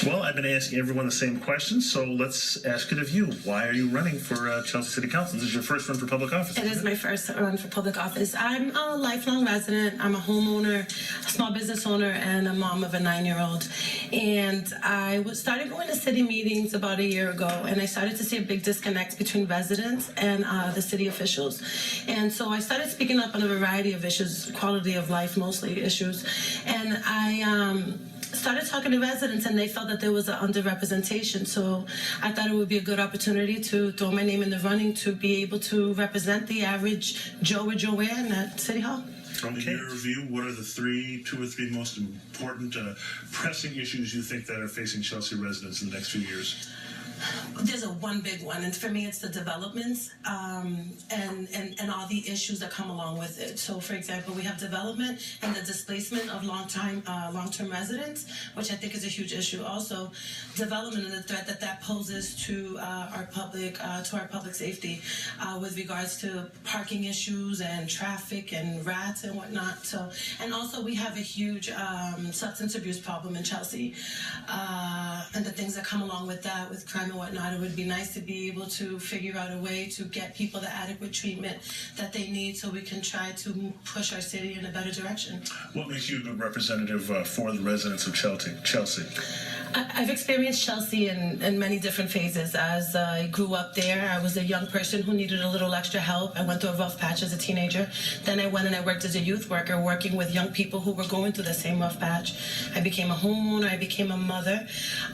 Well, I've been asking everyone the same question, so let's ask it of you. Why are you running for Chelsea City Council? This is your first run for public office. It is my first run for public office. I'm a lifelong resident. I'm a homeowner, a small business owner, and a mom of a 9-year-old. And I started going to city meetings about a year ago, and I started to see a big disconnect between residents and the city officials. And so I started speaking up on a variety of issues, quality of life mostly issues. And I started talking to residents, and they felt that there was an underrepresentation. So I thought it would be a good opportunity to throw my name in the running to be able to represent the average Joe or Joanne at City Hall. In your view, what are the two or three most important pressing issues you think that are facing Chelsea residents in the next few years? There's one big one, and for me it's the developments and all the issues that come along with it. So for example, we have development and the displacement of long-term residents, which I think is a huge issue. Also, development and the threat that poses to our public safety with regards to parking issues and traffic and rats and whatnot. So, and also we have a huge substance abuse problem in Chelsea, and the things that come along with that, with crime and whatnot. It would be nice to be able to figure out a way to get people the adequate treatment that they need so we can try to push our city in a better direction. What makes you a good representative for the residents of Chelsea? I've experienced Chelsea in many different phases. As I grew up there, I was a young person who needed a little extra help. I went through a rough patch as a teenager. Then I went and I worked as a youth worker, working with young people who were going through the same rough patch. I became a homeowner, I became a mother,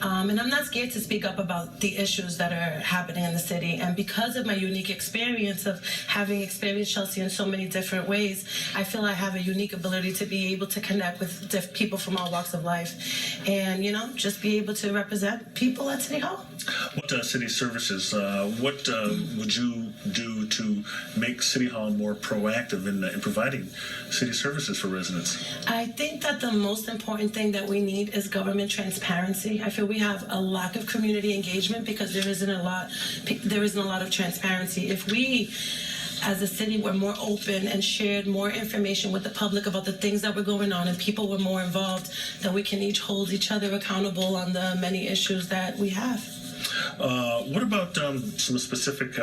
and I'm not scared to speak up about the issues that are happening in the city. And because of my unique experience of having experienced Chelsea in so many different ways, I feel I have a unique ability to be able to connect with people from all walks of life, and just be able to represent people at City Hall. What city services, what would you do to make City Hall more proactive in providing city services for residents? I think that the most important thing that we need is government transparency. I feel we have a lack of community engagement because there isn't a lot of transparency. If we as a city were more open and shared more information with the public about the things that were going on and people were more involved, then we can each hold each other accountable on the many issues that we have. What about some specific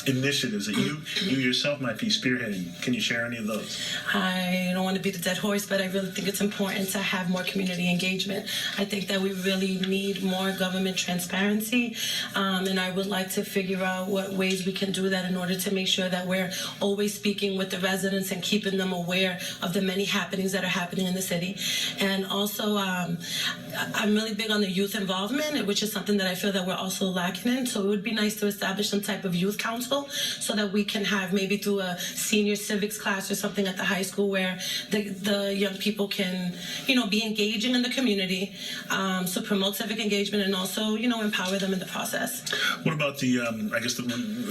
initiatives that you yourself might be spearheading? Can you share any of those? I don't want to beat a dead horse, but I really think it's important to have more community engagement. I think that we really need more government transparency, and I would like to figure out what ways we can do that in order to make sure that we're always speaking with the residents and keeping them aware of the many happenings that are happening in the city. And also, I'm really big on the youth involvement, which is something that I feel that we're also lacking in. So it would be nice to establish some type of youth council so that we can have maybe through a senior civics class or something at the high school where the young people can, be engaging in the community, so promote civic engagement and also, empower them in the process. What about the,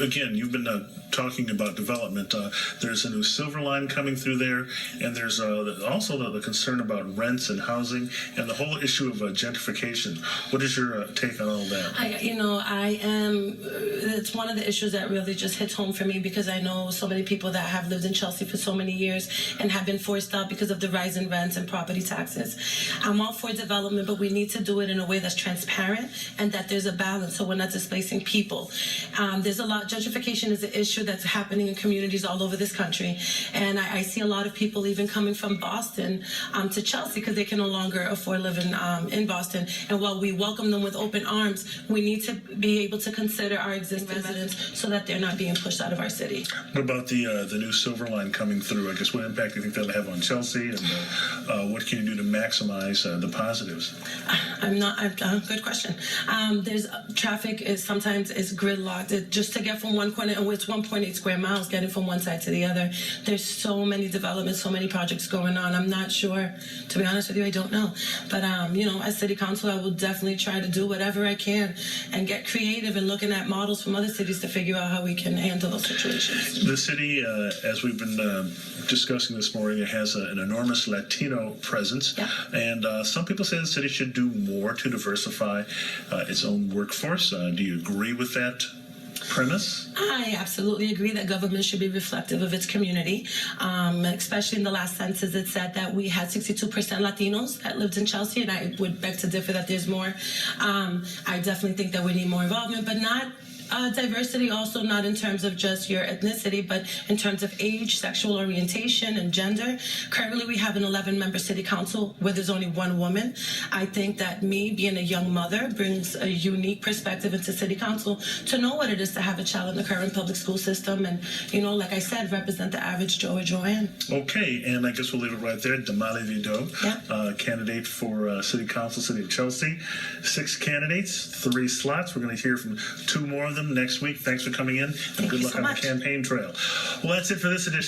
again, you've been talking about development. There's a new Silver Line coming through there, and there's also the concern about rents and housing and the whole issue of gentrification. What is your take on all that? It's one of the issues that really just hits home for me because I know so many people that have lived in Chelsea for so many years and have been forced out because of the rise in rents and property taxes. I'm all for development, but we need to do it in a way that's transparent and that there's a balance so we're not displacing people. There's a lot, gentrification is an issue that's happening in communities all over this country, and I see a lot of people even coming from Boston to Chelsea because they can no longer afford living in Boston. And while we welcome them with open arms, we need to be able to consider our existing residents so that they're not being pushed out of our city. What about the new Silver Line coming through? I guess what impact do you think that'll have on Chelsea, and what can you do to maximize the positives? Good question. There's traffic is sometimes gridlocked. Just to get from one corner, and it's 1.8 square miles, getting from one side to the other. There's so many developments, so many projects going on. I'm not sure, to be honest with you, I don't know. But as City Council, I will definitely try to do whatever I can and get creative and looking at models from other cities to figure out how we can handle those situations. The city, as we've been discussing this morning, it has an enormous Latino presence, yeah. And some people say the city should do more to diversify its own workforce. Do you agree with that premise? I absolutely agree that government should be reflective of its community. Especially in the last census, it said that we had 62% Latinos that lived in Chelsea, and I would beg to differ that there's more. I definitely think that we need more involvement, but not diversity also not in terms of just your ethnicity, but in terms of age, sexual orientation, and gender. Currently, we have an 11-member city council where there's only one woman. I think that me, being a young mother, brings a unique perspective into city council to know what it is to have a child in the current public school system and, like I said, represent the average Joe or Joanne. Okay, and I guess we'll leave it right there. Damali Vidot, candidate for City Council, City of Chelsea. 6 candidates, 3 slots. We're going to hear from 2 more of them next week. Thanks for coming in, and good luck on the campaign trail. Well, that's it for this edition.